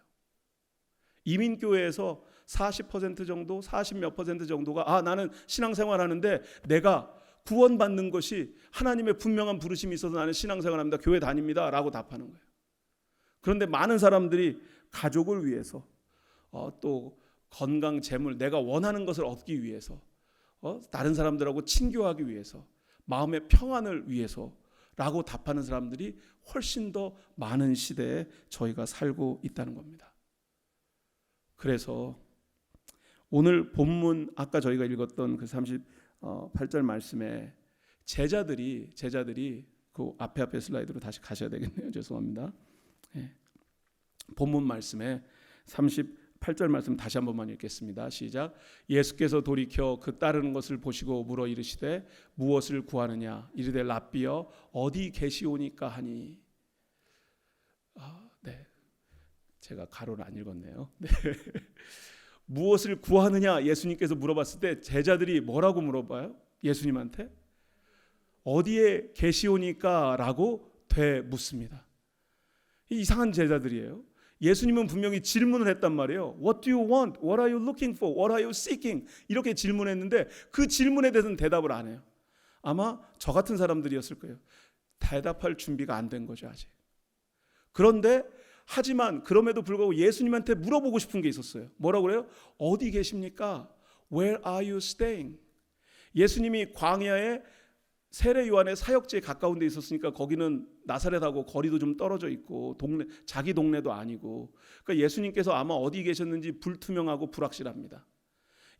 이민교회에서 40% 정도, 40몇 퍼센트 정도가 나는 신앙생활 하는데 내가 구원받는 것이 하나님의 분명한 부르심이 있어서 나는 신앙생활합니다. 교회 다닙니다. 라고 답하는 거예요. 그런데 많은 사람들이 가족을 위해서 또 건강, 재물, 내가 원하는 것을 얻기 위해서 다른 사람들하고 친교하기 위해서 마음의 평안을 위해서라고 답하는 사람들이 훨씬 더 많은 시대에 저희가 살고 있다는 겁니다. 그래서 오늘 본문 아까 저희가 읽었던 그 38절 말씀에 제자들이 그 앞에 슬라이드로 다시 가셔야 되겠네요. 죄송합니다. 본문 말씀에 38절 말씀 다시 한 번만 읽겠습니다. 시작. 예수께서 돌이켜 그 따르는 것을 보시고 물어 이르시되 무엇을 구하느냐 이르되 랍비여 어디 계시오니까 하니. 네, 제가 가로를 안 읽었네요. 네. 무엇을 구하느냐 예수님께서 물어봤을 때 제자들이 뭐라고 물어봐요? 예수님한테 어디에 계시오니까 라고 되묻습니다. 이상한 제자들이에요. 예수님은 분명히 질문을 했단 말이에요. What do you want? What are you looking for? What are you seeking? 이렇게 질문했는데 그 질문에 대해서는 대답을 안 해요. 아마 저 같은 사람들이었을 거예요. 대답할 준비가 안 된 거죠, 아직. 그런데 하지만 그럼에도 불구하고 예수님한테 물어보고 싶은 게 있었어요. 뭐라고 그래요? 어디 계십니까? Where are you staying? 예수님이 광야에 세례 요한의 사역지에 가까운 데 있었으니까 거기는 나사렛하고 거리도 좀 떨어져 있고 자기 동네도 아니고, 그러니까 예수님께서 아마 어디 계셨는지 불투명하고 불확실합니다.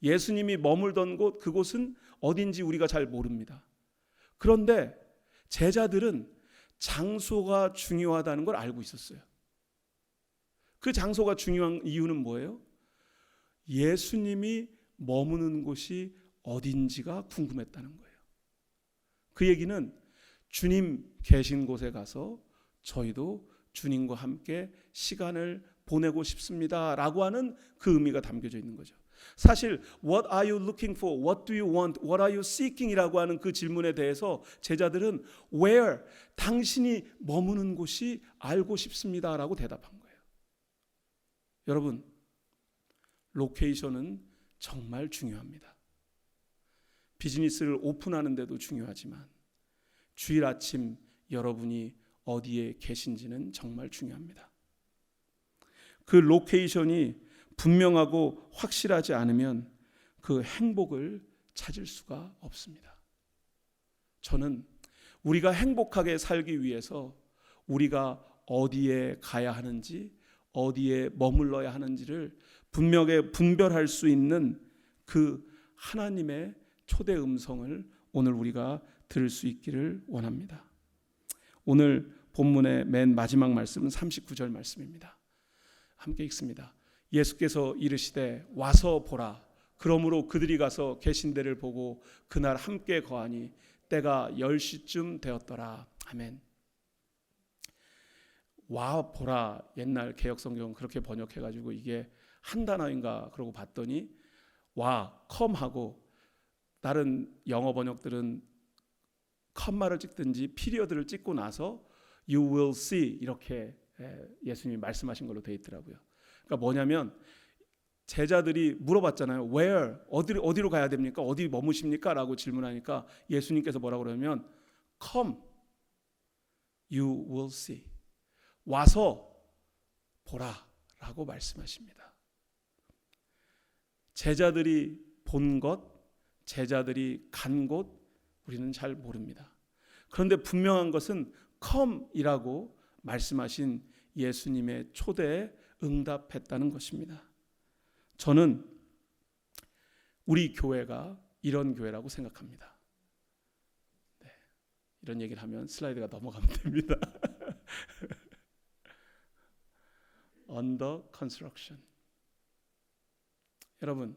예수님이 머물던 곳, 그곳은 어딘지 우리가 잘 모릅니다. 그런데 제자들은 장소가 중요하다는 걸 알고 있었어요. 그 장소가 중요한 이유는 뭐예요? 예수님이 머무는 곳이 어딘지가 궁금했다는 거예요. 그 얘기는 주님 계신 곳에 가서 저희도 주님과 함께 시간을 보내고 싶습니다 라고 하는 그 의미가 담겨져 있는 거죠. 사실 What are you looking for? What do you want? What are you seeking? 이라고 하는 그 질문에 대해서 제자들은 Where? 당신이 머무는 곳이 알고 싶습니다 라고 대답한 거예요. 여러분, 로케이션은 정말 중요합니다. 비즈니스를 오픈하는 데도 중요하지만 주일 아침 여러분이 어디에 계신지는 정말 중요합니다. 그 로케이션이 분명하고 확실하지 않으면 그 행복을 찾을 수가 없습니다. 저는 우리가 행복하게 살기 위해서 우리가 어디에 가야 하는지, 어디에 머물러야 하는지를 분명하게 분별할 수 있는 그 하나님의 초대 음성을 오늘 우리가 들을 수 있기를 원합니다. 오늘 본문의 맨 마지막 말씀은 39절 말씀입니다. 함께 읽습니다. 예수께서 이르시되 와서 보라. 그러므로 그들이 가서 계신 데를 보고 그날 함께 거하니 때가 10시쯤 되었더라. 아멘. 와 보라, 옛날 개역성경은 그렇게 번역해가지고 이게 한 단어인가 그러고 봤더니 와, 컴하고 다른 영어 번역들은 컴마를 찍든지 피리어드를 찍고 나서 you will see 이렇게 예수님이 말씀하신 걸로 되어 있더라고요. 그러니까 뭐냐면 제자들이 물어봤잖아요. Where? 어디로 가야 됩니까? 어디 머무십니까? 라고 질문하니까 예수님께서 뭐라고 그러면 Come, you will see. 와서 보라 라고 말씀하십니다. 제자들이 본 것, 제자들이 간 곳 우리는 잘 모릅니다. 그런데 분명한 것은 come이라고 말씀하신 예수님의 초대에 응답했다는 것입니다. 저는 우리 교회가 이런 교회라고 생각합니다. 네, 이런 얘기를 하면 슬라이드가 넘어가면 됩니다. Under construction. 여러분,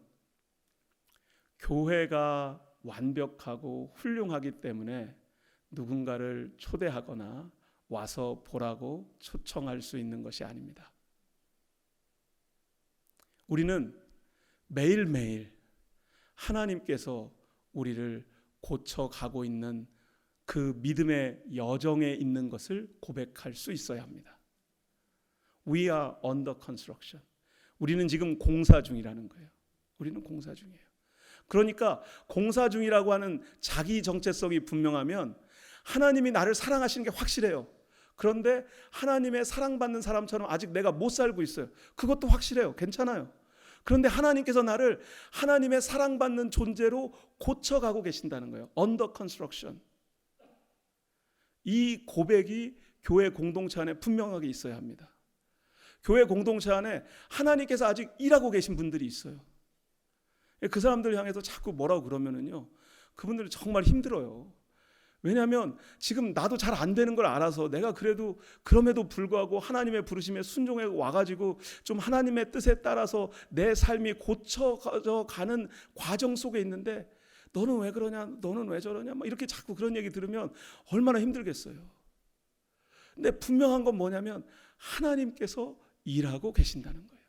교회가 완벽하고 훌륭하기 때문에 누군가를 초대하거나 와서 보라고 초청할 수 있는 것이 아닙니다. 우리는 매일매일 하나님께서 우리를 고쳐가고 있는 그 믿음의 여정에 있는 것을 고백할 수 있어야 합니다. We are under construction. 우리는 지금 공사 중이라는 거예요. 우리는 공사 중이에요. 그러니까 공사 중이라고 하는 자기 정체성이 분명하면 하나님이 나를 사랑하시는 게 확실해요. 그런데 하나님의 사랑받는 사람처럼 아직 내가 못 살고 있어요. 그것도 확실해요. 괜찮아요. 그런데 하나님께서 나를 하나님의 사랑받는 존재로 고쳐가고 계신다는 거예요. Under construction. 이 고백이 교회 공동체 안에 분명하게 있어야 합니다. 교회 공동체 안에 하나님께서 아직 일하고 계신 분들이 있어요. 그 사람들 향해서 자꾸 뭐라고 그러면은요, 그분들은 정말 힘들어요. 왜냐하면 지금 나도 잘 안 되는 걸 알아서 내가 그래도 그럼에도 불구하고 하나님의 부르심에 순종해 와가지고 좀 하나님의 뜻에 따라서 내 삶이 고쳐가는 과정 속에 있는데 너는 왜 그러냐, 너는 왜 저러냐, 막 이렇게 자꾸 그런 얘기 들으면 얼마나 힘들겠어요. 근데 분명한 건 뭐냐면 하나님께서 일하고 계신다는 거예요.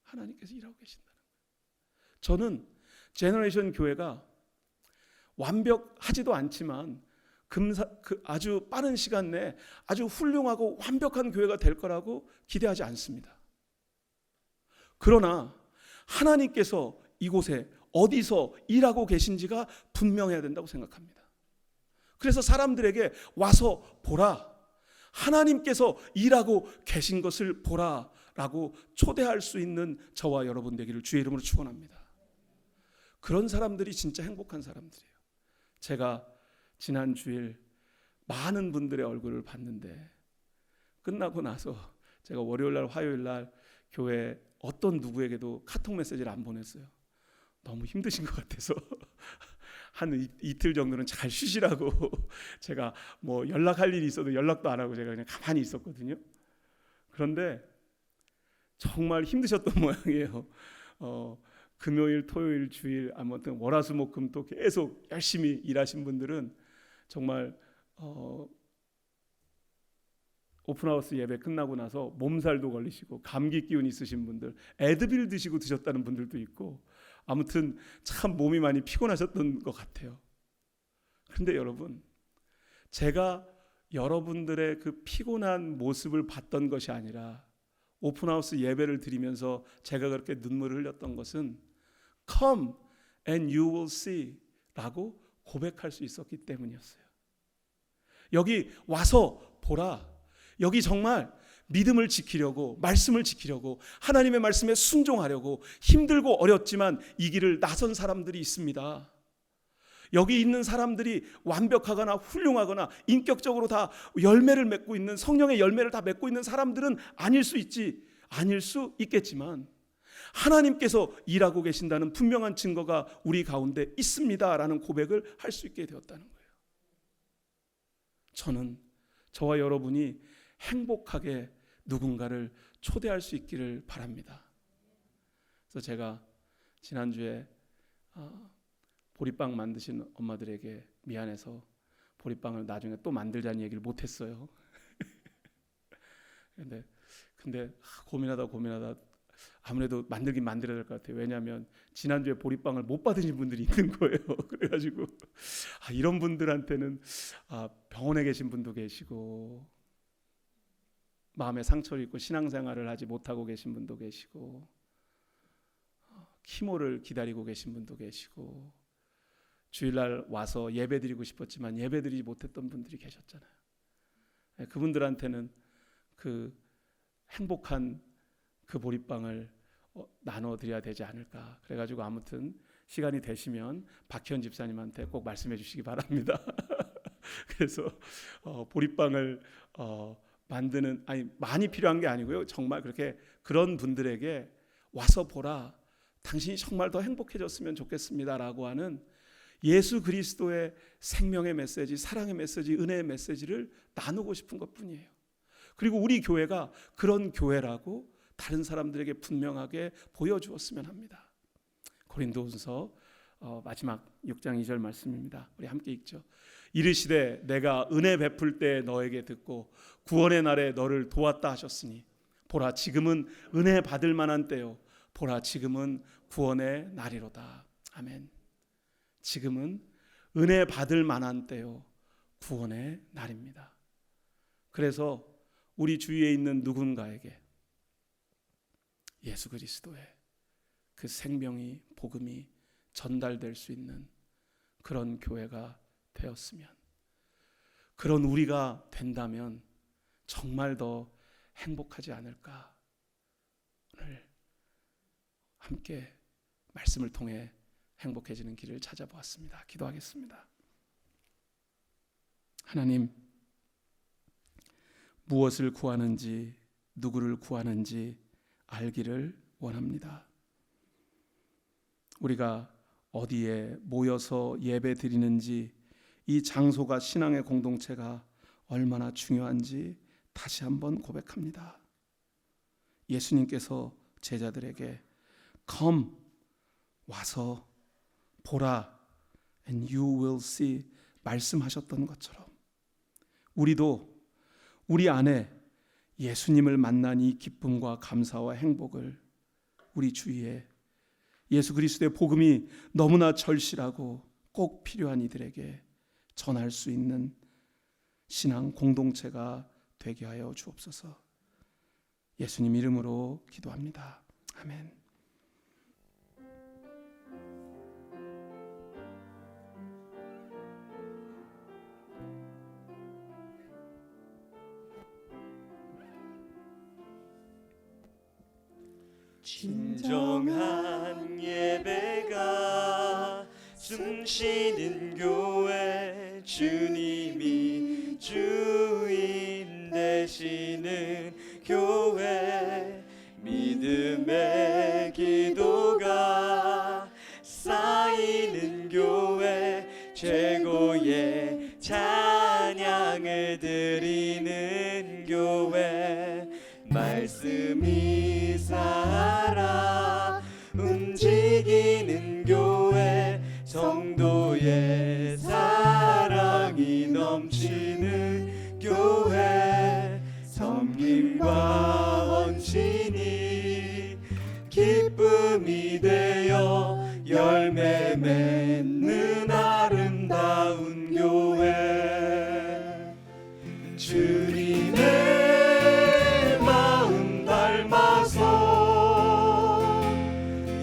하나님께서 일하고 계신다는 거예요. 저는 제너레이션 교회가 완벽하지도 않지만 아주 빠른 시간 내에 아주 훌륭하고 완벽한 교회가 될 거라고 기대하지 않습니다. 그러나 하나님께서 이곳에 어디서 일하고 계신지가 분명해야 된다고 생각합니다. 그래서 사람들에게 와서 보라, 하나님께서 일하고 계신 것을 보라 라고 초대할 수 있는 저와 여러분 되기를 주의 이름으로 축원합니다. 그런 사람들이 진짜 행복한 사람들이에요. 제가 지난 주일 많은 분들의 얼굴을 봤는데 끝나고 나서 제가 월요일날 화요일날 교회 어떤 누구에게도 카톡 메시지를 안 보냈어요. 너무 힘드신 것 같아서 한 이틀 정도는 잘 쉬시라고 제가 뭐 연락할 일이 있어도 연락도 안 하고 제가 그냥 가만히 있었거든요. 그런데 정말 힘드셨던 모양이에요. 금요일, 토요일, 주일, 아무튼 월화수목금토 계속 열심히 일하신 분들은 정말 오픈하우스 예배 끝나고 나서 몸살도 걸리시고 감기 기운 있으신 분들, 애드빌 드시고 드셨다는 분들도 있고, 아무튼 참 몸이 많이 피곤하셨던 것 같아요. 그런데 여러분, 제가 여러분들의 그 피곤한 모습을 봤던 것이 아니라 오픈하우스 예배를 드리면서 제가 그렇게 눈물을 흘렸던 것은 Come and you will see 라고 고백할 수 있었기 때문이었어요. 여기 와서 보라. 여기 정말 믿음을 지키려고, 말씀을 지키려고, 하나님의 말씀에 순종하려고 힘들고 어렵지만 이 길을 나선 사람들이 있습니다. 여기 있는 사람들이 완벽하거나 훌륭하거나 인격적으로 다 열매를 맺고 있는, 성령의 열매를 다 맺고 있는 사람들은 아닐 수 있겠지만 하나님께서 일하고 계신다는 분명한 증거가 우리 가운데 있습니다라는 고백을 할 수 있게 되었다는 거예요. 저는 저와 여러분이 행복하게 누군가를 초대할 수 있기를 바랍니다. 그래서 제가 지난주에 보리빵 만드신 엄마들에게 미안해서 보리빵을 나중에 또 만들자는 얘기를 못했어요. 근데 고민하다 아무래도 만들긴 만들어야 될 것 같아요. 왜냐하면 지난주에 보리빵을 못 받으신 분들이 있는 거예요. 그래가지고 이런 분들한테는 병원에 계신 분도 계시고, 마음에 상처를 입고 신앙생활을 하지 못하고 계신 분도 계시고, 키모를 기다리고 계신 분도 계시고, 주일날 와서 예배드리고 싶었지만 예배드리지 못했던 분들이 계셨잖아요. 그분들한테는 그 행복한 그 보리빵을 나눠드려야 되지 않을까. 그래가지고 아무튼 시간이 되시면 박현 집사님한테 꼭 말씀해 주시기 바랍니다. 그래서 보리빵을 만드는, 많이 필요한 게 아니고요, 정말 그런 분들에게 와서 보라, 당신이 정말 더 행복해졌으면 좋겠습니다라고 하는 예수 그리스도의 생명의 메시지, 사랑의 메시지, 은혜의 메시지를 나누고 싶은 것뿐이에요. 그리고 우리 교회가 그런 교회라고 다른 사람들에게 분명하게 보여주었으면 합니다. 고린도후서 마지막 6장 2절 말씀입니다. 우리 함께 읽죠. 이르시되 내가 은혜 베풀 때 너에게 듣고 구원의 날에 너를 도왔다 하셨으니 보라 지금은 은혜 받을 만한 때요, 보라 지금은 구원의 날이로다. 아멘. 지금은 은혜 받을 만한 때요, 구원의 날입니다. 그래서 우리 주위에 있는 누군가에게 예수 그리스도의 그 생명이, 복음이 전달될 수 있는 그런 교회가 되었으면, 그런 우리가 된다면 정말 더 행복하지 않을까. 오늘 함께 말씀을 통해 행복해지는 길을 찾아보았습니다. 기도하겠습니다. 하나님, 무엇을 구하는지, 누구를 구하는지 알기를 원합니다. 우리가 어디에 모여서 예배 드리는지, 이 장소가, 신앙의 공동체가 얼마나 중요한지 다시 한번 고백합니다. 예수님께서 제자들에게 Come, 와서 보라, and you will see 말씀하셨던 것처럼 우리도 우리 안에 예수님을 만난 이 기쁨과 감사와 행복을 우리 주위에 예수 그리스도의 복음이 너무나 절실하고 꼭 필요한 이들에게 전할 수 있는 신앙 공동체가 되게 하여 주옵소서. 예수님 이름으로 기도합니다. 아멘. 진정한 예배가 숨쉬는 교회, 주님이 주인 되시는 교회, 믿음의 기도가 쌓이는 교회, 최고의 찬양을 드리는 교회, 말씀이 살아 움직이는 교회, 성도의 사랑이 넘치는 교회, 섬김과 헌신이 기쁨이 되어 열매 맺는 아름다운 교회, 주님의 마음 닮아서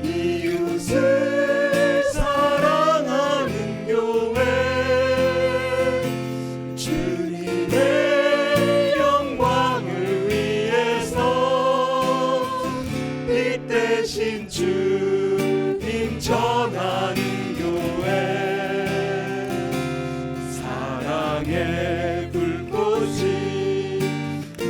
이웃을 사랑하는 교회, 주님의 영광을 위해서 빛 대신 주님 전하는 교회, 사랑의 불꽃이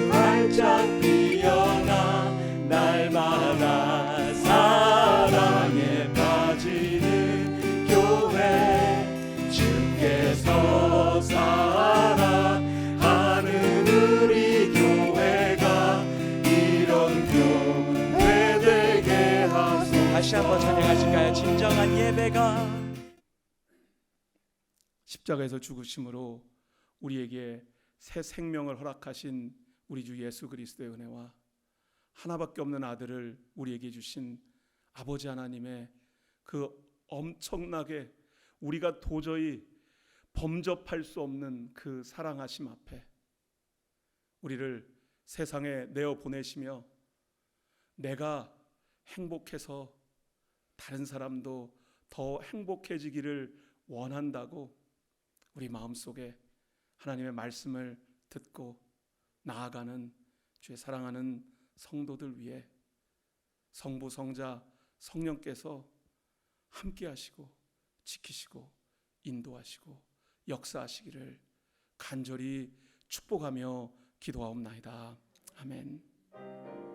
활짝 피어나 날마다 사랑에 빠지는 교회, 주께서 사랑하는 우리 교회가 이런 교회 되게 하소서. 다시 한번 찬양하실까요? 진정한 예배가. 십자가에서 죽으심으로 우리에게 새 생명을 허락하신 우리 주 예수 그리스도의 은혜와 하나밖에 없는 아들을 우리에게 주신 아버지 하나님의 그 엄청나게 우리가 도저히 범접할 수 없는 그 사랑하심 앞에 우리를 세상에 내어 보내시며 내가 행복해서 다른 사람도 더 행복해지기를 원한다고 우리 마음속에 하나님의 말씀을 듣고 나아가는 주의 사랑하는 성도들 위해 성부, 성자, 성령께서 함께 하시고 지키시고 인도하시고 역사하시기를 간절히 축복하며 기도하옵나이다. 아멘.